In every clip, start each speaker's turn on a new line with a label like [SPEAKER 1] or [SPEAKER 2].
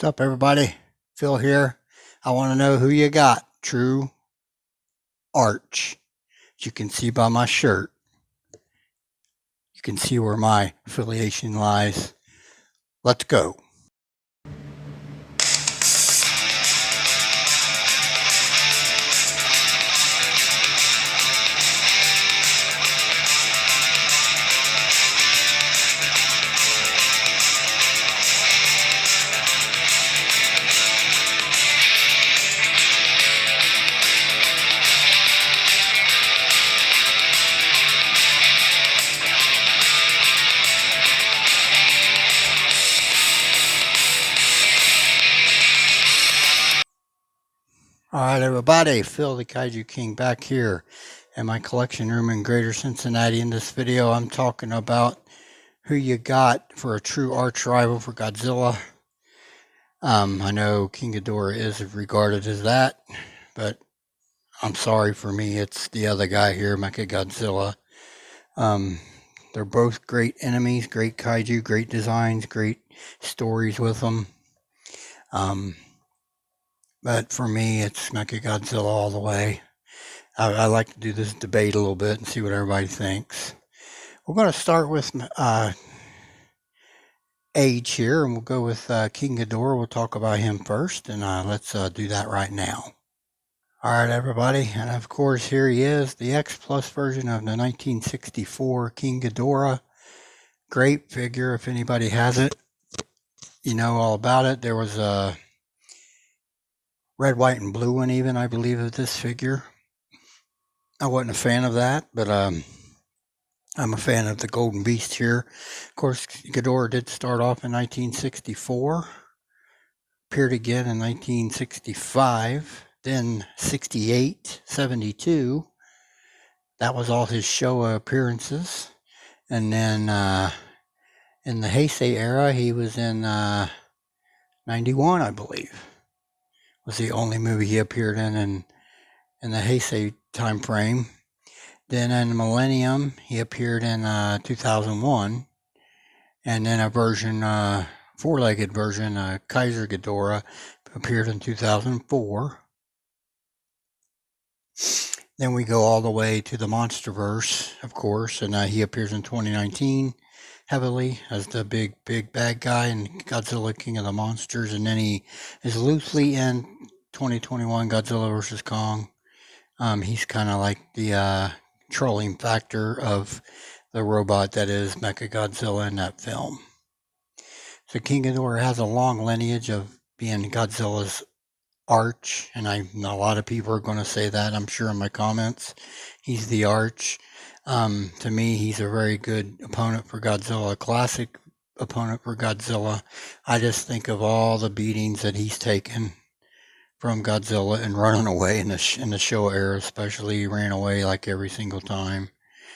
[SPEAKER 1] What's up, everybody? Phil here. I want to know who you got. True Arch. As you can see by my shirt, you can see where my affiliation lies. Let's go. All right, everybody, Phil the Kaiju King back here in my collection room in Greater Cincinnati. In this video, I'm talking about who you got for a true arch rival for Godzilla. I know King Ghidorah is regarded as that, but I'm sorry, for me, it's the other guy here, Mechagodzilla. They're both great enemies, great kaiju, great designs, great stories with them. But for me, it's Mechagodzilla all the way. I like to do this debate a little bit and see what everybody thinks. We're going to start with age here, and we'll go with King Ghidorah. We'll talk about him first, and let's do that right now. All right, everybody, and of course, here he is, the X Plus version of the 1964 King Ghidorah. Great figure. If anybody has it, you know all about it. There was a red, white, and blue one even, I believe, of this figure. I wasn't a fan of that, but I'm a fan of the Golden Beast here. Of course, Ghidorah did start off in 1964, appeared again in 1965, then 68, 72. That was all his Showa appearances. And then in the Heisei era, he was in 91, I believe. Was the only movie he appeared in the Heisei time frame. Then in Millennium, he appeared in 2001. And then a version, four-legged version, Kaiser Ghidorah, appeared in 2004. Then we go all the way to the MonsterVerse, of course, and he appears in 2019 heavily as the big bad guy in Godzilla King of the Monsters, and then he is loosely in 2021 Godzilla vs. Kong. He's kind of like the trolling factor of the robot that is Mechagodzilla in that film. So King Ghidorah has a long lineage of being Godzilla's arch, and a lot of people are going to say that, I'm sure, in my comments. He's the arch. To me, he's a very good opponent for Godzilla, a classic opponent for Godzilla. I just think of all the beatings that he's taken from Godzilla and running away in the Showa era, especially. He ran away like every single time,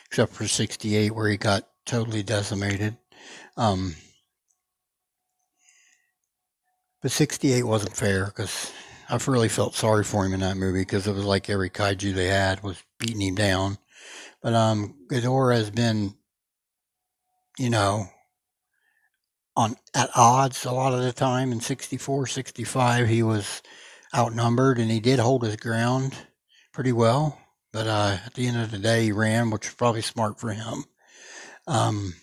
[SPEAKER 1] except for 68, where he got totally decimated. But 68 wasn't fair, because I really felt sorry for him in that movie, because it was like every kaiju they had was beating him down. But Ghidorah has been, at odds a lot of the time. In 64, 65, he was outnumbered, and he did hold his ground pretty well. But at the end of the day, he ran, which was probably smart for him. The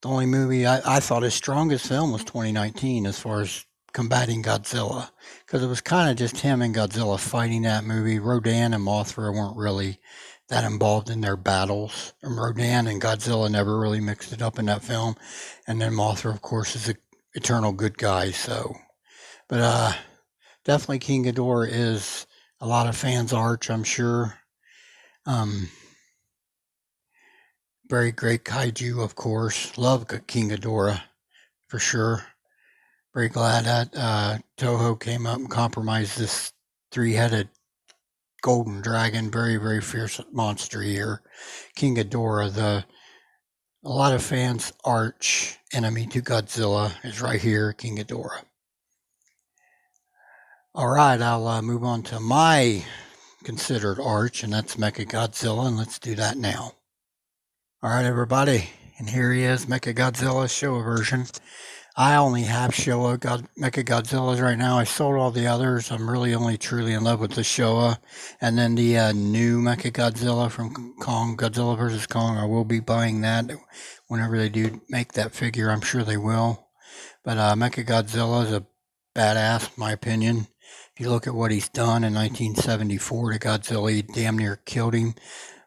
[SPEAKER 1] only movie I thought his strongest film was 2019 as far as combating Godzilla, because it was kind of just him and Godzilla fighting that movie. Rodan and Mothra weren't really that involved in their battles. And Rodan and Godzilla never really mixed it up in that film. And then Mothra, of course, is an eternal good guy. So, but definitely King Ghidorah is a lot of fans' arch, I'm sure. Very great kaiju, of course. Love King Ghidorah, for sure. Very glad that Toho came up and compromised this three-headed golden dragon. Very, very fierce monster here. King Ghidorah, a lot of fans' arch enemy to Godzilla is right here, King Ghidorah. All right, I'll move on to my considered arch, and that's Mechagodzilla, and let's do that now. All right, everybody, and here he is, Mechagodzilla Showa version. I only have Showa Mechagodzillas right now. I sold all the others. I'm really only truly in love with the Showa. And then the new Mechagodzilla from Kong, Godzilla vs. Kong, I will be buying that whenever they do make that figure. I'm sure they will. But Mechagodzilla is a badass, in my opinion. If you look at what he's done in 1974 to Godzilla, he damn near killed him,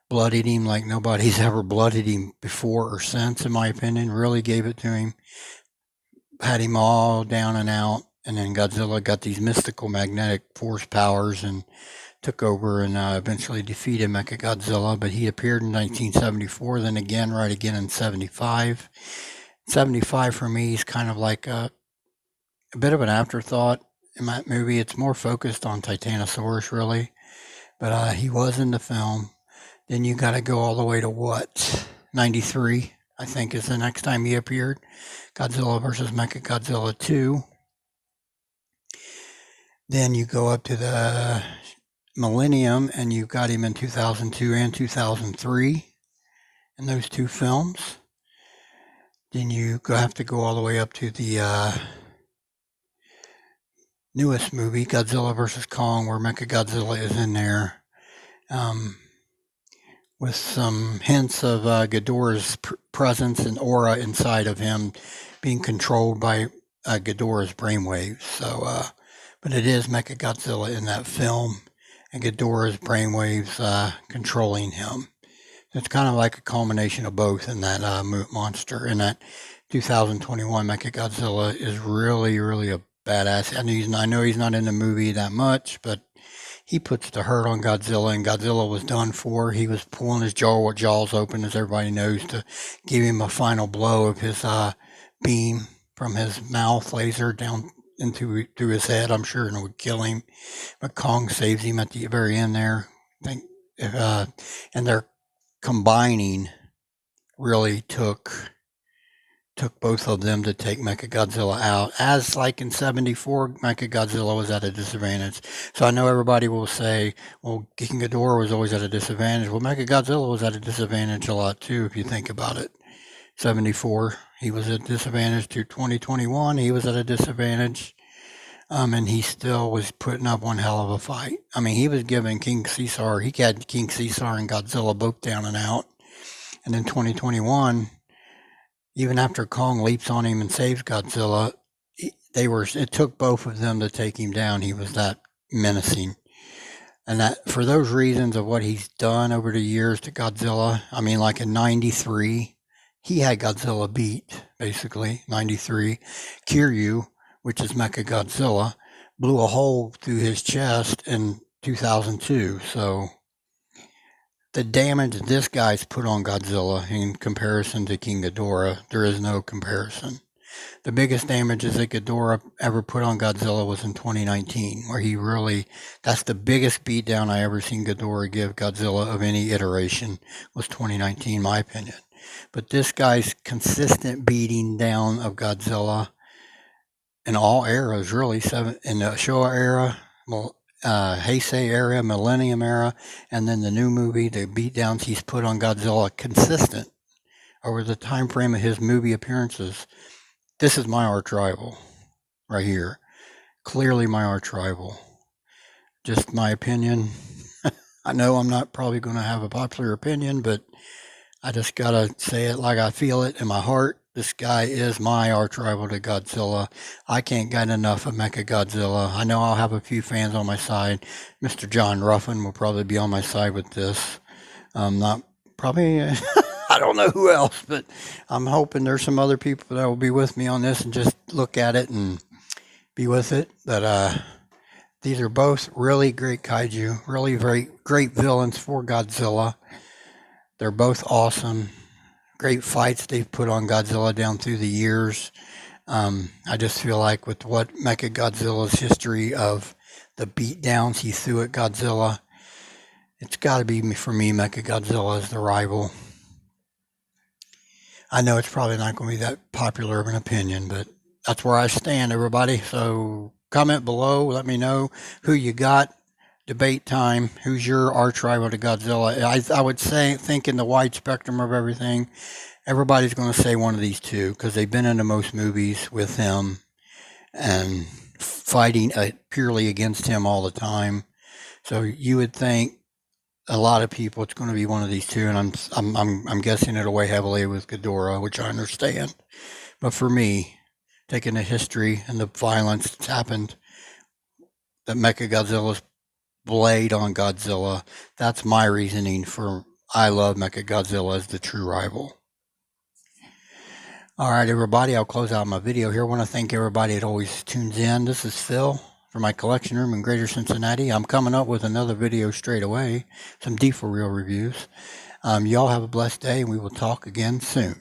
[SPEAKER 1] bloodied him like nobody's ever bloodied him before or since, in my opinion. Really gave it to him. Had him all down and out, and then Godzilla got these mystical magnetic force powers and took over and eventually defeated Mechagodzilla. But he appeared in 1974, then again, right again in 75. 75 for me is kind of like a bit of an afterthought in that movie. It's more focused on Titanosaurus, really, but he was in the film. Then you got to go all the way to what? 93, I think, is the next time he appeared. Godzilla vs. Mechagodzilla 2. Then you go up to the Millennium, and you've got him in 2002 and 2003 in those two films. Then you have to go all the way up to the newest movie, Godzilla vs. Kong, where Mechagodzilla is in there, with some hints of Ghidorah's presence and aura inside of him being controlled by Ghidorah's brainwaves. So, but it is Mechagodzilla in that film, and Ghidorah's brainwaves controlling him. It's kind of like a culmination of both in that monster. And that 2021 Mechagodzilla is really, really a badass. I know he's not in the movie that much, but he puts the hurt on Godzilla, and Godzilla was done for. He was pulling his jaws open, as everybody knows, to give him a final blow of his beam from his mouth laser down through his head, I'm sure, and it would kill him. But Kong saves him at the very end there. And they're combining really took both of them to take Mechagodzilla out. As like in 74, Mechagodzilla was at a disadvantage. So I know everybody will say, well, King Ghidorah was always at a disadvantage. Well, Mechagodzilla was at a disadvantage a lot too, if you think about it. 74, he was at a disadvantage. To 2021, he was at a disadvantage. And he still was putting up one hell of a fight. I mean, he was giving King Caesar, he had King Caesar and Godzilla both down and out. And in 2021, even after Kong leaps on him and saves Godzilla, it took both of them to take him down. He was that menacing. And that, for those reasons of what he's done over the years to Godzilla, I mean, like in 93, he had Godzilla beat, basically, 93. Kiryu, which is Mechagodzilla, blew a hole through his chest in 2002. So the damage this guy's put on Godzilla in comparison to King Ghidorah, there is no comparison. The biggest damages that Ghidorah ever put on Godzilla was in 2019, where that's the biggest beatdown I ever seen Ghidorah give Godzilla of any iteration, was 2019, in my opinion. But this guy's consistent beating down of Godzilla in all eras, really, in the Showa era, Heisei era, Millennium era, and then the new movie, the beatdowns he's put on Godzilla, consistent over the time frame of his movie appearances. This is my arch rival right here. Clearly my arch rival. Just my opinion. I know I'm not probably going to have a popular opinion, but I just got to say it like I feel it in my heart. This guy is my arch rival to Godzilla. I can't get enough of Mechagodzilla. I know I'll have a few fans on my side. Mr. John Ruffin will probably be on my side with this. Not probably, I don't know who else, but I'm hoping there's some other people that will be with me on this and just look at it and be with it. But these are both really great kaiju, really very great villains for Godzilla. They're both awesome. Great fights they've put on Godzilla down through the years. I just feel like with what Mechagodzilla's history of the beatdowns he threw at Godzilla, it's got to be, for me, Mechagodzilla is the rival. I know it's probably not going to be that popular of an opinion, but that's where I stand, everybody. So comment below. Let me know who you got. Debate time. Who's your arch rival to Godzilla? I would say, think in the wide spectrum of everything, everybody's going to say one of these two because they've been into most movies with him and fighting purely against him all the time. So you would think a lot of people it's going to be one of these two, and I'm guessing it'll weigh heavily with Ghidorah, which I understand. But for me, taking the history and the violence that's happened, that Mechagodzilla's blade on Godzilla, that's my reasoning for I love Mechagodzilla as the true rival. All right, everybody, I'll close out my video here. I want to thank everybody that always tunes in. This is Phil from my collection room in Greater Cincinnati. I'm coming up with another video straight away, some D4Real reviews. Y'all have a blessed day, and we will talk again soon.